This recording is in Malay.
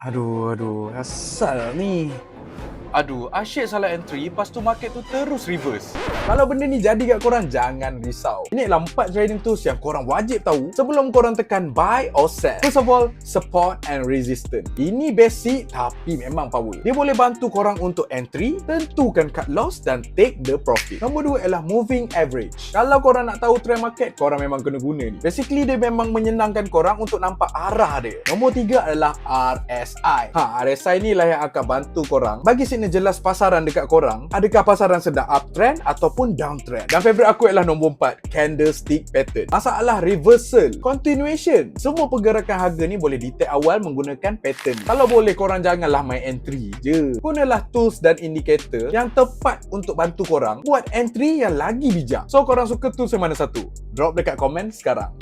Aduh, asal ni. Aduh, asyik salah entry, lepas tu market tu terus reverse. Kalau benda ni jadi kat korang, jangan risau. Ini adalah 4 trading tools yang korang wajib tahu sebelum korang tekan buy or sell. First of all, support and resistance. Ini basic tapi memang power. Dia boleh bantu korang untuk entry, tentukan cut loss dan take the profit. Nombor 2 ialah moving average. Kalau korang nak tahu trend market, korang memang kena guna ni. Basically, dia memang menyenangkan korang untuk nampak arah dia. Nombor 3 adalah RSI. RSI ni lah yang akan bantu korang bagi signal jelas pasaran dekat korang, adakah pasaran sedang uptrend ataupun downtrend. Dan favourite aku ialah nombor 4, candlestick pattern. Masalah reversal, continuation. Semua pergerakan harga ni boleh detect awal menggunakan pattern. Kalau boleh, korang janganlah main entry je. Gunalah tools dan indikator yang tepat untuk bantu korang buat entry yang lagi bijak. So korang suka tools yang mana satu? Drop dekat komen sekarang.